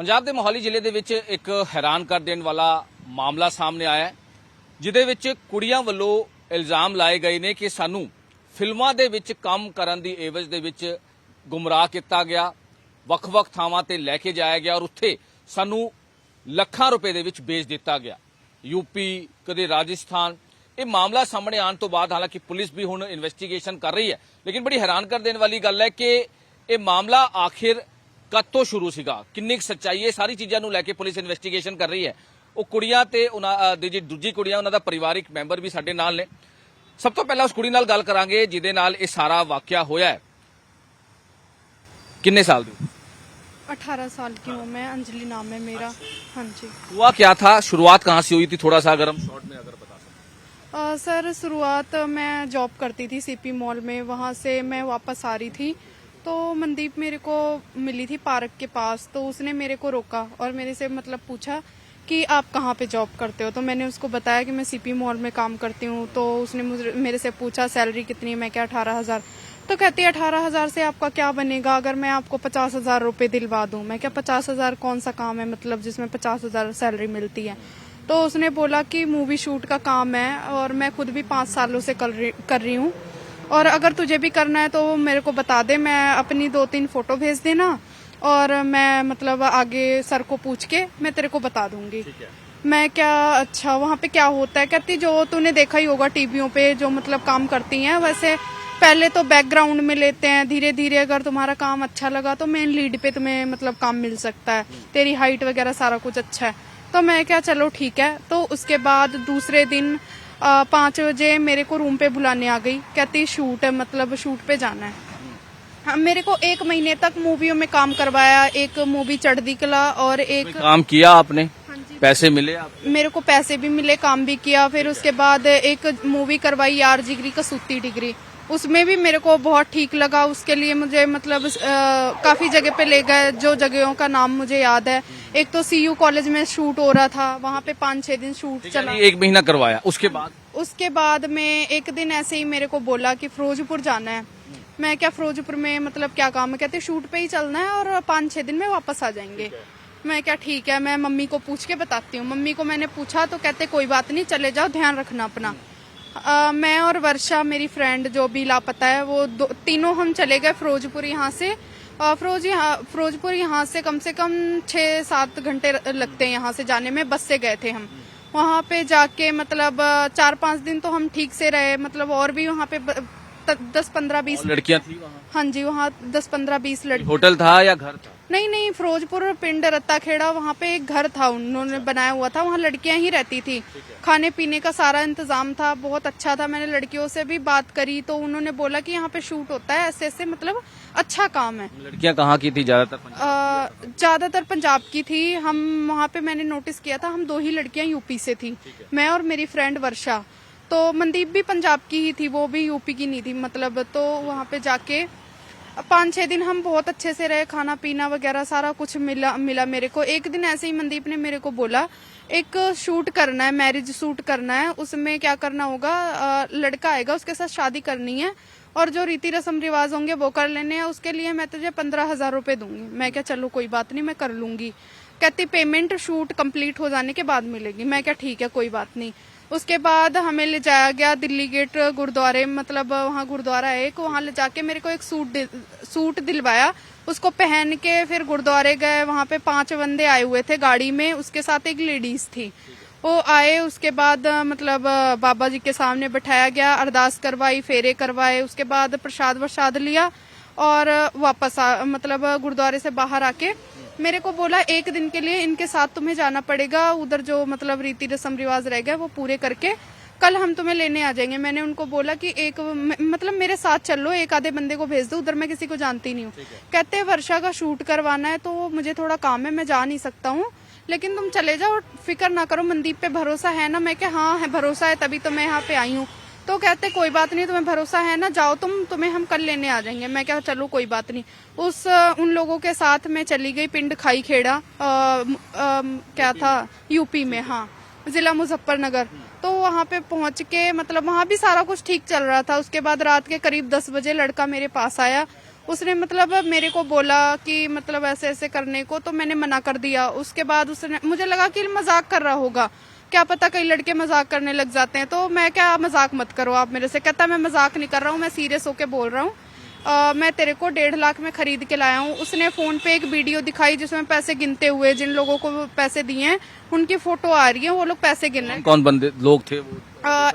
पंजाब के मोहाली जिले ਦੇ ਵਿੱਚ ਇੱਕ हैरान कर देने वाला मामला सामने आया है ਜਿਹਦੇ ਵਿੱਚ ਕੁੜੀਆਂ ਵੱਲੋਂ ਇਲਜ਼ਾਮ ਲਾਏ ਗਏ ਨੇ ਕਿ ਸਾਨੂੰ ਫਿਲਮਾਂ ਦੇ ਵਿੱਚ ਕੰਮ ਕਰਨ ਦੀ ਏਵਜ ਦੇ ਵਿੱਚ ਗੁੰਮਰਾਹ ਕੀਤਾ ਗਿਆ, ਵੱਖ-ਵੱਖ ਥਾਵਾਂ ਤੇ ਲੈ ਕੇ ਜਾਇਆ ਗਿਆ ਔਰ ਉੱਥੇ ਸਾਨੂੰ ਲੱਖਾਂ ਰੁਪਏ ਦੇ ਵਿੱਚ ਵੇਚ ਦਿੱਤਾ ਗਿਆ। यूपी कदे राजस्थान ये मामला सामने आने तो बाद हालांकि पुलिस भी हुण इन्वेस्टिगेशन कर रही है, लेकिन बड़ी हैरान कर देने वाली गल है कि ये मामला आखिर कद तो शुरू सीगा, किन्नी सच्चाई है, सारी चीज़ों को लैके पुलिस इन्वेस्टिगेशन कर रही है। वो कुड़ियां ते उन्हां दी जी दूजी कुड़ियां उन्हां दा परिवारिक मैंबर भी साडे नाल ने। सब तो पहला उस कुड़ी नाल गल करांगे जिहदे नाल ये सारा वाकया होया है। किन्ने साल दी? 18 साल की हूँ मैं, अंजलि नाम है मेरा। हाँ जी। हुआ क्या था, शुरुआत कहाँ से हुई थी, थोड़ा सा अगर हम शॉर्ट में अगर बता सकें। सर शुरुआत मैं जॉब करती थी सीपी मॉल में, वहाँ से मैं वापस आ रही थी तो मनदीप मेरे को मिली थी पार्क के पास, तो उसने मेरे को रोका और मेरे से मतलब पूछा कि आप कहाँ पे जॉब करते हो। तो मैंने उसको बताया कि मैं सीपी मॉल में काम करती हूँ। तो उसने मेरे से पूछा सैलरी कितनी है, मैं क्या 18,000। तो कहती है 18,000 से आपका क्या बनेगा अगर मैं आपको 50,000 रुपये दिलवा दूं। मैं क्या 50,000 कौन सा काम है मतलब जिसमें 50,000 सैलरी मिलती है। तो उसने बोला कि मूवी शूट का काम है और मैं खुद भी 5 सालों से कर रही हूँ और अगर तुझे भी करना है तो मेरे को बता दे, मैं अपनी 2-3 फोटो भेज देना और मैं मतलब आगे सर को पूछ के मैं तेरे को बता दूंगी। मैं क्या अच्छा वहाँ पे क्या होता है। कहती जो तूने देखा ही होगा टीवियों पे जो मतलब काम करती हैं, वैसे पहले तो बैकग्राउंड में लेते हैं, धीरे धीरे अगर तुम्हारा काम अच्छा लगा तो मेन लीड पे तुम्हें मतलब काम मिल सकता है, तेरी हाइट वगैरह सारा कुछ अच्छा है। तो मैं क्या चलो ठीक है। तो उसके बाद दूसरे दिन 5 बजे मेरे को रूम पे बुलाने आ गई, कहती शूट है मतलब शूट पे जाना है। हाँ, मेरे को 1 महीने तक मूवियों में काम करवाया, एक मूवी चढ़ती कला और एक काम किया आपने, पैसे मिले आपको? मेरे को पैसे भी मिले, काम भी किया। फिर उसके बाद एक मूवी करवाई यार जिगरी कसूती डिग्री, उसमें भी मेरे को बहुत ठीक लगा। उसके लिए मुझे मतलब काफी जगह पे ले गए, जो जगहों का नाम मुझे याद है। एक तो सीयू कॉलेज में शूट हो रहा था, वहाँ पे 5-6 दिन शूट चला। 1 महीना करवाया। उसके बाद में एक दिन ऐसे ही मेरे को बोला कि फिरोजपुर जाना है। मैं क्या फिरोजपुर में मतलब क्या काम है। कहते शूट पे ही चलना है और 5-6 दिन में वापस आ जाएंगे। मैं क्या ठीक है, मैं मम्मी को पूछ के बताती हूँ। मम्मी को मैंने पूछा तो कहते कोई बात नहीं, चले जाओ, ध्यान रखना अपना। मैं और वर्षा मेरी फ्रेंड जो भी लापता है वो तीनों हम चले गए फिरोजपुर। यहाँ से फिरोजपुर यहाँ से कम 6-7 घंटे लगते हैं यहाँ से जाने में, बस से गए थे हम। वहाँ पे जाके मतलब 4-5 दिन तो हम ठीक से रहे, मतलब और भी वहाँ पे 10-15-20 लड़कियाँ थी वहाँ? हाँ जी, वहाँ 10-15-20 लड़की। होटल था या घर था? नहीं, फिरोजपुर पिंड रत्ता खेड़ा, वहाँ पे एक घर था उन्होंने बनाया हुआ था, वहाँ लड़कियां ही रहती थी। खाने पीने का सारा इंतजाम था, बहुत अच्छा था। मैंने लड़कियों से भी बात करी तो उन्होंने बोला कि यहाँ पे शूट होता है ऐसे ऐसे, मतलब अच्छा काम है। लड़कियां कहाँ की थी? ज्यादातर पंजाब की थी। हम वहाँ पे मैंने नोटिस किया था, हम 2 ही लड़कियां यूपी से थी, मैं और मेरी फ्रेंड वर्षा। तो मनदीप भी पंजाब की ही थी, वो भी यूपी की नहीं थी मतलब। तो वहाँ पे जाके 5-6 दिन हम बहुत अच्छे से रहे, खाना पीना वगैरह सारा कुछ मिला मेरे को। एक दिन ऐसे ही मनदीप ने मेरे को बोला एक शूट करना है, मैरिज शूट करना है, उसमें क्या करना होगा, लड़का आएगा उसके साथ शादी करनी है और जो रीति रस्म रिवाज होंगे वो कर लेने हैं, उसके लिए मैं तुझे 15,000 रुपए दूंगी। मैं क्या चलो कोई बात नहीं, मैं कर लूंगी। कहती पेमेंट शूट कंप्लीट हो जाने के बाद मिलेगी। मैं क्या ठीक है कोई बात नहीं। उसके बाद हमें ले जाया गया दिल्ली गेट गुरुद्वारे, मतलब वहाँ गुरुद्वारा है एक, वहाँ ले जाके मेरे को एक सूट दिलवाया। उसको पहन के फिर गुरुद्वारे गए, वहाँ पे 5 बंदे आए हुए थे गाड़ी में, उसके साथ एक लेडीज थी। वो आए, उसके बाद मतलब बाबा जी के सामने बैठाया गया, अरदास करवाई, फेरे करवाए, उसके बाद प्रसाद लिया और वापस मतलब गुरुद्वारे से बाहर आके मेरे को बोला 1 दिन के लिए इनके साथ तुम्हें जाना पड़ेगा, उधर जो मतलब रीति रस्म रिवाज रह गए वो पूरे करके कल हम तुम्हें लेने आ जाएंगे। मैंने उनको बोला कि मतलब मेरे साथ चल लो, 1 आधे बंदे को भेज दो, उधर मैं किसी को जानती नहीं हूँ। कहते वर्षा का शूट करवाना है तो मुझे थोड़ा काम है, मैं जा नहीं सकता हूँ, लेकिन तुम चले जाओ, फिक्र ना करो, मनदीप पे भरोसा है ना। मैं क्या हाँ है भरोसा है, तभी तो मैं यहाँ पे आई हूँ। तो कहते कोई बात नहीं, तुम्हें भरोसा है ना, जाओ तुम्हें हम कल लेने आ जाएंगे। मैं क्या चलो कोई बात नहीं। उन लोगों के साथ मैं चली गई पिंड खाई खेड़ा, क्या था यूपी में, हाँ जिला मुजफ्फरनगर। तो वहाँ पे पहुंच के मतलब वहाँ भी सारा कुछ ठीक चल रहा था। उसके बाद रात के करीब 10 बजे लड़का मेरे पास आया, उसने मतलब मेरे को बोला कि मतलब ऐसे ऐसे करने को, तो मैंने मना कर दिया। उसके बाद उसने, मुझे लगा कि मजाक कर रहा होगा, क्या पता कई लड़के मजाक करने लग जाते हैं, तो मैं क्या, मजाक मत करो आप मेरे से। कहता मैं मजाक नहीं कर रहा हूँ, मैं सीरियस होके बोल रहा हूँ, मैं तेरे को 1.5 लाख में खरीद के लाया हूँ। उसने फोन पे एक वीडियो दिखाई जिसमें पैसे गिनते हुए, जिन लोगों को वो पैसे दिए हैं उनकी फोटो आ रही है, वो लोग पैसे गिन रहे हैं। कौन बंदे लोग थे वो?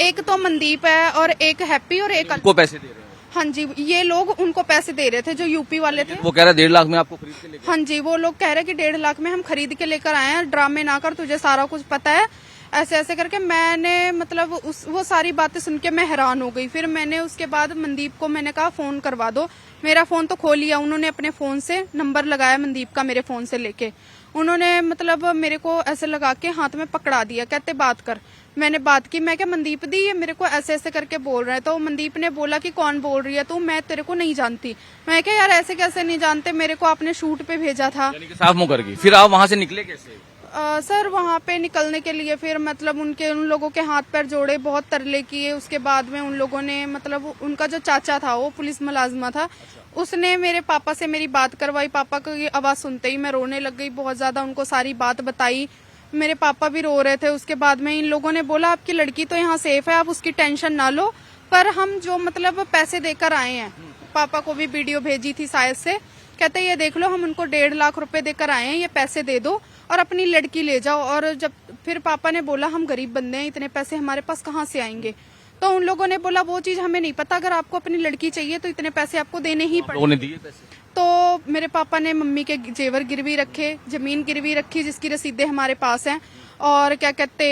एक तो मनदीप है और एक हैप्पी और एक को पैसे दे रहे हैं? हाँ जी, ये लोग उनको पैसे दे रहे थे जो यूपी वाले थे। वो कह रहा 1.5 लाख में आपको खरीद के लेके? हाँ जी, वो लोग कह रहे कि 1.5 लाख में हम खरीद के लेकर आए हैं, ड्रामे ना कर, तुझे सारा कुछ पता है, ऐसे ऐसे करके। मैंने मतलब वो सारी बातें सुन के मैं हैरान हो गई। फिर मैंने उसके बाद मनदीप को मैंने कहा फोन करवा दो। मेरा फोन तो खो लिया उन्होंने, अपने फोन से नंबर लगाया मनदीप का मेरे फोन से लेके। उन्होंने मतलब मेरे को ऐसे लगा के हाथ में पकड़ा दिया, कहते बात कर। मैंने बात की, मैं क्या मनदीप दी, ये मेरे को ऐसे ऐसे करके बोल रहे हैं। तो मनदीप ने बोला कि कौन बोल रही है तू, मैं तेरे को नहीं जानती। मैं क्या यार ऐसे कैसे नहीं जानते, मेरे को आपने शूट पे भेजा था। यानी कि साफ मुंह कर गई। फिर आप वहां से निकले कैसे? सर वहाँ पे निकलने के लिए फिर मतलब उन लोगों के हाथ पैर जोड़े, बहुत तरले किए। उसके बाद में उन लोगों ने मतलब उनका जो चाचा था वो पुलिस मुलाजिमा था, उसने मेरे पापा से मेरी बात करवाई। पापा की आवाज सुनते ही मैं रोने लग गई बहुत ज्यादा, उनको सारी बात बताई। मेरे पापा भी रो रहे थे। उसके बाद में इन लोगों ने बोला आपकी लड़की तो यहाँ सेफ है, आप उसकी टेंशन ना लो, पर हम जो मतलब पैसे देकर आए हैं, पापा को भी वीडियो भेजी थी शायद से, कहते ये देख लो हम उनको 1.5 लाख रुपए देकर आए हैं, ये पैसे दे दो और अपनी लड़की ले जाओ। और जब फिर पापा ने बोला हम गरीब बंदे हैं, इतने पैसे हमारे पास कहाँ से आएंगे। तो उन लोगों ने बोला वो चीज हमें नहीं पता, अगर आपको अपनी लड़की चाहिए तो इतने पैसे आपको देने ही पड़ेंगे। दिए पैसे? तो मेरे पापा ने मम्मी के जेवर गिरवी रखे, जमीन गिरवी रखी जिसकी रसीदें हमारे पास हैं, और क्या कहते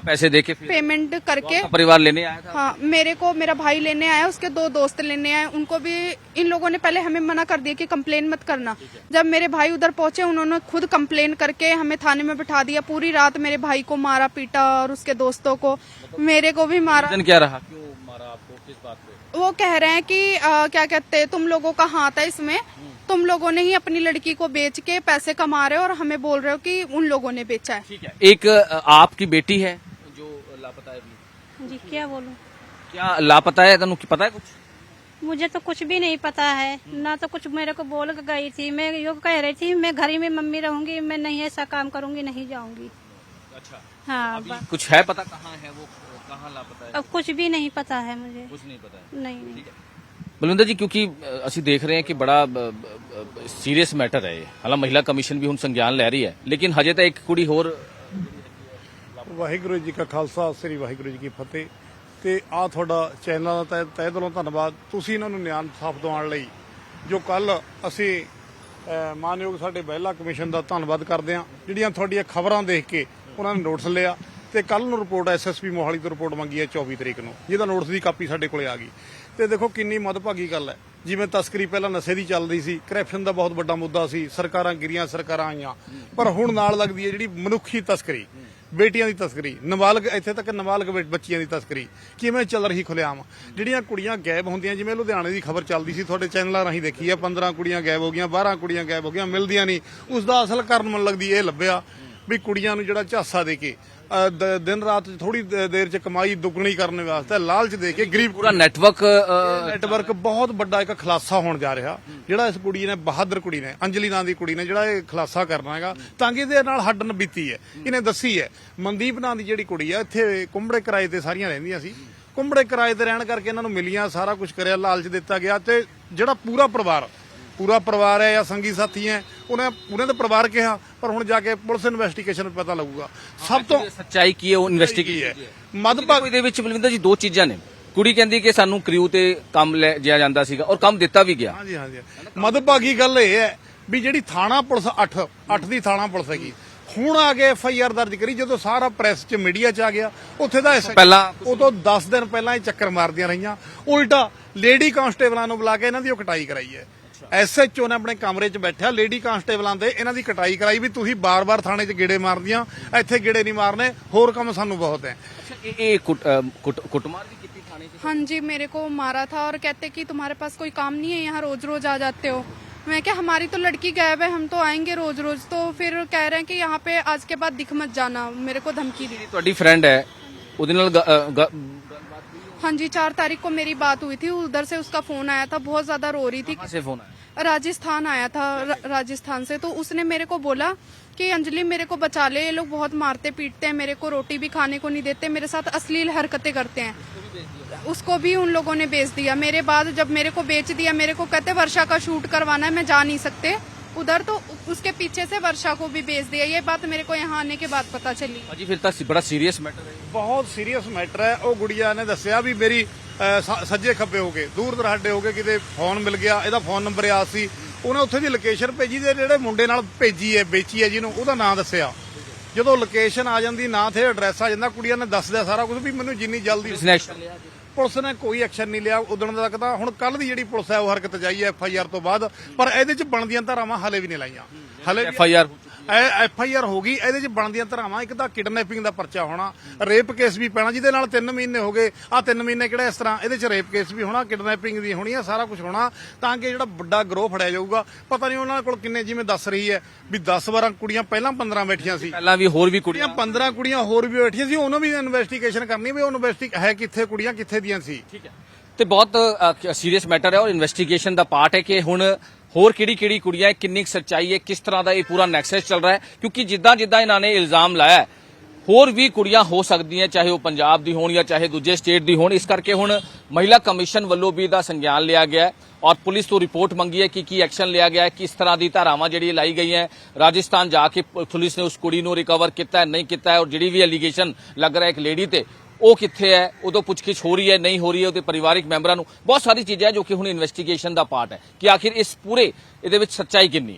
पैसे देके फिर पेमेंट करके परिवार लेने आया था? हाँ, मेरे को मेरा भाई लेने आया, उसके 2 दोस्त लेने आए। उनको भी इन लोगों ने पहले हमें मना कर दिया कि कंप्लेन मत करना। जब मेरे भाई उधर पहुंचे उन्होंने खुद कंप्लेन करके हमें थाने में बिठा दिया। पूरी रात मेरे भाई को मारा पीटा और उसके दोस्तों को, मेरे को भी मारा। क्या रहा, क्यों मारा आपको, किस बात पे? वो कह रहे हैं कि क्या कहते तुम लोगों का हाथ है इसमें, तुम लोगों ने ही अपनी लड़की को बेच के पैसे कमा रहे हो और हमें बोल रहे हो कि उन लोगों ने बेचा है। ठीक है, एक आपकी बेटी है जो लापता है अभी? जी क्या बोलूं, क्या लापता है, तनु पता है कुछ? मुझे तो कुछ भी नहीं पता है ना, तो कुछ मेरे को बोल के गई थी। मैं यो कह रही थी मैं घर ही में मम्मी रहूंगी, मैं नहीं ऐसा काम करूंगी, नहीं जाऊंगी। अच्छा, हाँ अभी कुछ है पता कहाँ है वो, कहाँ लापता है? अब कुछ भी नहीं पता है मुझे, कुछ नहीं पता है। नहीं। ठीक है बलविंदर जी, क्योंकि ਅਸੀਂ ਦੇਖ ਰਹੇ ਹਾਂ ਕਿ ਬੜਾ ਸੀਰੀਅਸ ਮੈਟਰ ਹੈ ਇਹ। ਹਾਲਾਂਕਿ ਮਹਿਲਾ ਕਮਿਸ਼ਨ ਵੀ ਹੁਣ ਸੰਗਿਆਨ ਲੈ ਰਹੀ ਹੈ, ਲੇਕਿਨ ਹਜੇ ਤਾਂ ਇੱਕ ਕੁੜੀ ਹੋਰ। ਵਾਹਿਗੁਰੂ ਜੀ ਕਾ ਖਾਲਸਾ, ਸ੍ਰੀ ਵਾਹਿਗੁਰੂ ਜੀ ਕੀ ਫਤਿਹ। ਤੇ ਆ ਤੁਹਾਡਾ ਚੈਨਲ ਦਾ ਤਹਿ ਦਿਲੋਂ ਧੰਨਵਾਦ। ਤੁਸੀਂ ਇਹਨਾਂ ਨੂੰ ਨਿਆਂ ਇਨਸਾਫ ਦਿਵਾਉਣ ਲਈ ਜੋ ਕੱਲ ਅਸੀਂ ਮਾਨਯੋਗ ਸਾਡੇ ਮਹਿਲਾ ਕਮਿਸ਼ਨ ਦਾ ਧੰਨਵਾਦ ਕਰਦੇ ਹਾਂ, ਜਿਹੜੀਆਂ ਤੁਹਾਡੀਆਂ ਖਬਰਾਂ ਦੇਖ ਕੇ ਉਹਨਾਂ ਨੇ ਨੋਟਿਸ ਲਿਆ ਤੇ ਕੱਲ ਨੂੰ ਰਿਪੋਰਟ ਐਸਐਸਪੀ ਮੋਹਾਲੀ ਤੋਂ ਰਿਪੋਰਟ ਮੰਗੀ ਹੈ 24 ਤਰੀਕ ਨੂੰ, ਜਿਹਦਾ ਨੋਟਿਸ ਦੀ ਕਾਪੀ ਸਾਡੇ ਕੋਲੇ ਆ ਗਈ। ਤੇ ਦੇਖੋ ਕਿੰਨੀ ਮਦਭਾਗੀ ਗੱਲ ਹੈ, ਜਿਵੇਂ ਤਸਕਰੀ ਪਹਿਲਾਂ ਨਸ਼ੇ ਦੀ ਚੱਲ ਰਹੀ ਸੀ, ਕਰਪਸ਼ਨ ਦਾ ਬਹੁਤ ਵੱਡਾ ਮੁੱਦਾ ਸੀ, ਸਰਕਾਰਾਂ ਗਿਰੀਆਂ ਸਰਕਾਰਾਂ ਆਈਆਂ, ਪਰ ਹੁਣ ਨਾਲ ਲੱਗਦੀ ਹੈ ਜਿਹੜੀ ਮਨੁੱਖੀ ਤਸਕਰੀ, ਬੇਟੀਆਂ ਦੀ ਤਸਕਰੀ, ਨਾਬਾਲਗ ਇੱਥੇ ਤੱਕ ਨਾਬਾਲਗ ਬੱਚੀਆਂ ਦੀ ਤਸਕਰੀ ਕਿਵੇਂ ਚੱਲ ਰਹੀ ਖੁੱਲ੍ਹੇਆਮ। ਜਿਹੜੀਆਂ ਕੁੜੀਆਂ ਗਾਇਬ ਹੁੰਦੀਆਂ, ਜਿਵੇਂ ਲੁਧਿਆਣੇ ਦੀ ਖਬਰ ਚੱਲਦੀ ਸੀ, ਤੁਹਾਡੇ ਚੈਨਲਾਂ ਰਾਹੀਂ ਦੇਖੀ ਹੈ, 15 ਕੁੜੀਆਂ ਗਾਇਬ ਹੋ ਗਈਆਂ, 12 ਕੁੜੀਆਂ ਗਾਇਬ ਹੋ ਗਈਆਂ, ਮਿਲਦੀਆਂ ਨਹੀਂ। ਉਸ ਦਾ ਅਸਲ ਕਾਰਨ ਮੈਨੂੰ ਲੱਗਦੀ ਇਹ ਲੱਭਿਆ ਵੀ ਕੁੜੀਆਂ ਨੂੰ ਜਿਹੜਾ ਝਾਂਸਾ ਦੇ ਕੇ ਦਿਨ ਰਾਤ ਥੋੜੀ ਦੇਰ ਚ ਕਮਾਈ ਦੁੱਗਣੀ ਕਰਨ ਵਾਸਤੇ ਲਾਲਚ ਦੇ ਕੇ ਗਰੀਬ ਪੂਰਾ ਨੈਟਵਰਕ ਬਹੁਤ ਵੱਡਾ ਇੱਕ ਖੁਲਾਸਾ ਹੋਣ ਜਾ ਰਿਹਾ, ਜਿਹੜਾ ਇਸ ਕੁੜੀ ਨੇ, ਬਹਾਦਰ ਕੁੜੀ ਨੇ, ਅੰਜਲੀ ਨਾਂ ਦੀ ਕੁੜੀ ਨੇ ਜਿਹੜਾ ਇਹ ਖੁਲਾਸਾ ਕਰਨਾ ਹੈਗਾ ਤਾਂ ਕਿ ਇਹਦੇ ਨਾਲ ਹੱਡਨ ਬੀਤੀ ਹੈ। ਇਹਨੇ ਦੱਸੀ ਹੈ ਮਨਦੀਪ ਨਾਂ ਦੀ ਜਿਹੜੀ ਕੁੜੀ ਆ ਇੱਥੇ ਕੁੰਬੜੇ ਕਿਰਾਏ ਤੇ ਸਾਰੀਆਂ ਰਹਿੰਦੀਆਂ ਸੀ, ਕੁੰਬੜੇ ਕਿਰਾਏ ਤੇ ਰਹਿਣ ਕਰਕੇ ਇਹਨਾਂ ਨੂੰ ਮਿਲੀਆਂ, ਸਾਰਾ ਕੁਝ ਕਰਿਆ, ਲਾਲਚ ਦਿੱਤਾ ਗਿਆ ਤੇ ਜਿਹੜਾ ਪੂਰਾ ਪਰਿਵਾਰ ਹੈ ਜਾਂ ਸੰਗੀ ਸਾਥੀ ਹੈ ਉਹਨੇ ਤਾਂ ਪਰਿਵਾਰ ਕਿਹਾ, ਪਰ ਹੁਣ ਜਾ ਕੇ ਪੁਲਿਸ ਇਨਵੈਸਟੀਗੇਸ਼ਨ ਪਤਾ ਲੱਗੂਗਾ ਸਭ ਤੋਂ ਸੱਚਾਈ ਕੀ ਹੈ, ਉਹ ਇਨਵੈਸਟੀਗੇਸ਼ਨ ਹੈ। ਮਦਭਾਗੀ ਦੇ ਵਿੱਚ ਬਲਵਿੰਦਰ ਜੀ 2 ਚੀਜ਼ਾਂ ਨੇ। ਕੁੜੀ ਕਹਿੰਦੀ ਕਿ ਸਾਨੂੰ ਕ੍ਰਿਊ ਤੇ ਕੰਮ ਲੈ ਜਿਆ ਜਾਂਦਾ ਸੀਗਾ ਔਰ ਕੰਮ ਦਿੱਤਾ ਵੀ ਗਿਆ। ਹਾਂਜੀ ਮਦਭਾਗੀ ਗੱਲ ਇਹ ਹੈ ਵੀ ਜਿਹੜੀ ਥਾਣਾ ਪੁਲਿਸ 8 ਦੀ ਥਾਣਾ ਪੁਲਿਸ ਹੈਗੀ, ਹੁਣ ਆ ਕੇ FIR ਦਰਜ ਕਰੀ ਜਦੋਂ ਸਾਰਾ ਪ੍ਰੈਸ 'ਚ ਮੀਡੀਆ 'ਚ ਆ ਗਿਆ। ਉੱਥੇ ਦਾ ਪਹਿਲਾਂ ਉਦੋਂ 10 ਦਿਨ ਪਹਿਲਾਂ ਇਹ ਚੱਕਰ ਮਾਰਦੀਆਂ ਰਹੀਆਂ, ਉਲਟਾ ਲੇਡੀ ਕਾਂਸਟੇਬਲਾਂ ਨੂੰ ਬੁਲਾ ਕੇ ਇਹਨਾਂ ਦੀ ਉਹ ਕਟਾਈ ਕਰਾਈ ਹੈ। SHO ਨੇ ਆਪਣੇ ਕਮਰੇ 'ਚ ਬੈਠਿਆ ਲੇਡੀ ਕਾਂਸਟੇਬਲਾਂ ਦੇ ਇਹਨਾਂ ਦੀ ਕਟਾਈ ਕਰਾਈ ਵੀ ਤੁਸੀਂ ਬਾਰ-ਬਾਰ ਥਾਣੇ 'ਚ ਗੇੜੇ ਮਾਰਦੀਆਂ, ਇੱਥੇ ਗੇੜੇ ਨਹੀਂ ਮਾਰਨੇ, ਹੋਰ ਕੰਮ ਸਾਨੂੰ ਬਹੁਤ ਹੈ। ਇਹ ਕੁੱਟਮਾਰ ਵੀ ਕੀਤੀ ਥਾਣੇ 'ਚ? हाँ जी, मेरे को मारा था और कहते कि तुम्हारे पास कोई काम नहीं है, यहाँ रोज रोज आ जाते हो। मैं क्या, हमारी तो लड़की गायब है, हम तो आएंगे रोज रोज। तो फिर कह रहे हैं कि यहाँ पे आज के बाद दिख मत जाना, मेरे को धमकी दी। ਤੁਹਾਡੀ ਫਰੈਂਡ ਹੈ, ਉਹਦੇ ਨਾਲ हाँ जी, 4 तारीख को मेरी बात हुई थी, उधर से उसका फोन आया था, बहुत ज्यादा रो रही थी। कहाँ से फोन आया? राजस्थान आया था, राजस्थान से। तो उसने मेरे को बोला कि अंजलि मेरे को बचा ले, ये लोग बहुत मारते पीटते हैं, मेरे को रोटी भी खाने को नहीं देते, मेरे साथ अश्लील हरकतें करते हैं। उसको भी उन लोगों ने बेच दिया। मेरे बाद जब मेरे को बेच दिया, मेरे को कहते वर्षा का शूट करवाना है, मैं जा नहीं सकते उधर, तो उसके पीछे से वर्षा को भी बेच दिया। ये बात मेरे को यहाँ आने के बाद पता चली। ਭਾਜੀ ਫਿਰ ਤਾਂ ਬੜਾ ਸੀਰੀਅਸ ਮੈਟਰ ਹੈ। ਬਹੁਤ ਸੀਰੀਅਸ ਮੈਟਰ ਹੈ। ਉਹ ਗੁੜੀਆ ਨੇ ਦੱਸਿਆ ਵੀ ਮੇਰੀ ਸੱਜੇ ਖੱਬੇ ਹੋ ਗਏ, ਦੂਰ ਦਰਾਡੇ ਹੋ ਗਏ, ਕਿਤੇ ਫੋਨ ਮਿਲ ਗਿਆ, ਇਹਦਾ ਫੋਨ ਨੰਬਰ ਯਾਦ ਸੀ, ਉਹਨੇ ਉੱਥੇ ਦੀ ਲੋਕੇਸ਼ਨ ਭੇਜੀ ਤੇ ਜਿਹੜੇ ਮੁੰਡੇ ਨਾਲ ਭੇਜੀ ਹੈ, ਵੇਚੀ ਹੈ ਜਿਹਨੂੰ, ਉਹਦਾ ਨਾਂ ਦੱਸਿਆ। ਜਦੋਂ ਲੋਕੇਸ਼ਨ ਆ ਜਾਂਦੀ, ਨਾਂ ਤੇ ਐਡਰੈਸ ਆ ਜਾਂਦਾ, ਕੁੜੀਆਂ ਨੇ ਦੱਸਦਿਆ ਸਾਰਾ ਕੁਝ ਵੀ ਮੈਨੂੰ ਜਿੰਨੀ ਜਲਦੀ। ਇਸਨੇ ਐਕਸ਼ਨ ਲਿਆ? ਪੁਲਿਸ ਨੇ ਕੋਈ ਐਕਸ਼ਨ ਨਹੀਂ ਲਿਆ ਉਦੋਂ ਤੱਕ ਤਾਂ। ਹੁਣ ਕੱਲ ਦੀ ਜਿਹੜੀ ਪੁਲਿਸ ਹੈ ਉਹ ਹਰਕਤ ਜਾਈ ਹੈ FIR ਤੋਂ ਬਾਅਦ, ਪਰ ਇਹਦੇ ਚ ਬਣਦੀਆਂ ਧਾਰਾਵਾਂ ਹਲੇ ਵੀ ਨਹੀਂ ਲਾਈਆਂ। ਹਲੇ FIR FIR ਹੋ ਗਈ, ਇਹਦੇ ਚ ਬਣਦੀਆਂ ਧਾਰਾਵਾਂ, ਇੱਕ ਤਾਂ ਕਿਡਨੈਪਿੰਗ ਦਾ ਪਰਚਾ ਹੋਣਾ, ਰੇਪ ਕੇਸ ਵੀ ਪੈਣਾ, ਜਿਹਦੇ ਨਾਲ 3 ਮਹੀਨੇ ਹੋ ਗਏ। ਆ 3 ਮਹੀਨੇ ਕਿਹੜਾ ਇਸ ਤਰ੍ਹਾਂ, ਇਹਦੇ ਚ ਰੇਪ ਕੇਸ ਵੀ ਹੋਣਾ, ਕਿਡਨੈਪਿੰਗ ਵੀ ਹੋਣੀ ਹੈ, ਸਾਰਾ ਕੁਝ ਹੋਣਾ, ਤਾਂ ਕਿ ਜਿਹੜਾ ਵੱਡਾ ਗਰੋਹ ਫੜਿਆ ਜਾਊਗਾ। ਪਤਾ ਨਹੀਂ ਉਹਨਾਂ ਕੋਲ ਕਿੰਨੇ, ਜਿਵੇਂ ਦੱਸ ਰਹੀ ਹੈ ਵੀ 10-12 ਕੁੜੀਆਂ, ਪਹਿਲਾਂ 15 ਬੈਠੀਆਂ ਸੀ, ਪਹਿਲਾਂ ਵੀ ਹੋਰ ਵੀ ਕੁੜੀਆਂ 15 ਕੁੜੀਆਂ ਹੋਰ ਵੀ ਬੈਠੀਆਂ ਸੀ। ਉਹਨਾਂ ਵੀ ਇਨਵੈਸਟੀਗੇਸ਼ਨ ਕਰਨੀ ਵੀ ਉਹ ਹੈ ਕਿੱਥੇ, ਕੁੜੀਆਂ ਕਿੱਥੇ ਦੀਆਂ ਸੀ। ਠੀਕ ਹੈ, ਤੇ ਬਹੁਤ ਸੀਰੀਅਸ ਮੈਟਰ ਹੈ ਔਰ ਇਨਵੈਸਟੀਗੇਸ਼ਨ ਦਾ ਪਾਰਟ ਹੈ ਕਿ ਹੁਣ ਹੋਰ ਕਿਹੜੀ ਕੁੜੀਆਂ ਹੈ, ਕਿੰਨੀ ਸੱਚਾਈ ਹੈ, ਕਿਸ ਤਰ੍ਹਾਂ ਦਾ ਇਹ ਪੂਰਾ ਨੈਕਸਸ ਚੱਲ ਰਿਹਾ ਹੈ, ਕਿਉਂਕਿ ਜਿੱਦਾਂ ਇਹਨਾਂ ਨੇ ਇਲਜ਼ਾਮ ਲਾਇਆ ਹੈ, ਹੋਰ ਵੀ ਕੁੜੀਆਂ ਹੋ ਸਕਦੀਆਂ, ਚਾਹੇ ਉਹ ਪੰਜਾਬ ਦੀ ਹੋਣ ਜਾਂ ਚਾਹੇ ਦੂਜੇ ਸਟੇਟ ਦੀ ਹੋਣ। ਇਸ ਕਰਕੇ ਹੁਣ ਮਹਿਲਾ ਕਮਿਸ਼ਨ ਵੱਲੋਂ ਵੀ ਇਹਦਾ ਸੰਗਿਆਨ ਲਿਆ ਗਿਆ ਹੈ ਔਰ ਪੁਲਿਸ ਤੋਂ ਰਿਪੋਰਟ ਮੰਗੀ ਹੈ ਕਿ ਕੀ ਐਕਸ਼ਨ ਲਿਆ ਗਿਆ ਹੈ, ਕਿਸ ਤਰ੍ਹਾਂ ਦੀ ਧਾਰਾਵਾਂ ਜਿਹੜੀ ਲਾਈ ਗਈਆਂ। ਰਾਜਸਥਾਨ ਜਾ ਕੇ ਪੁਲਿਸ ਨੇ ਉਸ ਕੁੜੀ ਨੂੰ ਰਿਕਵਰ ਕੀਤਾ ਹੈ, ਨਹੀਂ ਕੀਤਾ ਹੈ, ਔਰ ਜਿਹੜੀ ਵੀ ਐਲੀਗੇਸ਼ਨ ਲੱਗ ਰਿਹਾ ਇੱਕ ਲੇਡੀ ਤੇ, ਉਹ ਕਿੱਥੇ ਹੈ, ਉਦੋਂ ਪੁੱਛਗਿੱਛ ਹੋ ਰਹੀ ਹੈ, ਨਹੀਂ ਹੋ ਰਹੀ ਹੈ, ਉਹਦੇ ਪਰਿਵਾਰਿਕ ਮੈਂਬਰਾਂ ਨੂੰ, ਬਹੁਤ ਸਾਰੀ ਚੀਜ਼ਾਂ ਜੋ ਕਿ ਹੁਣ ਇਨਵੈਸਟੀਗੇਸ਼ਨ ਦਾ ਪਾਰਟ ਹੈ ਕਿ ਆਖਿਰ ਇਸ ਪੂਰੇ ਇਹਦੇ ਵਿੱਚ ਸੱਚਾਈ ਕਿੰਨੀ ਹੈ।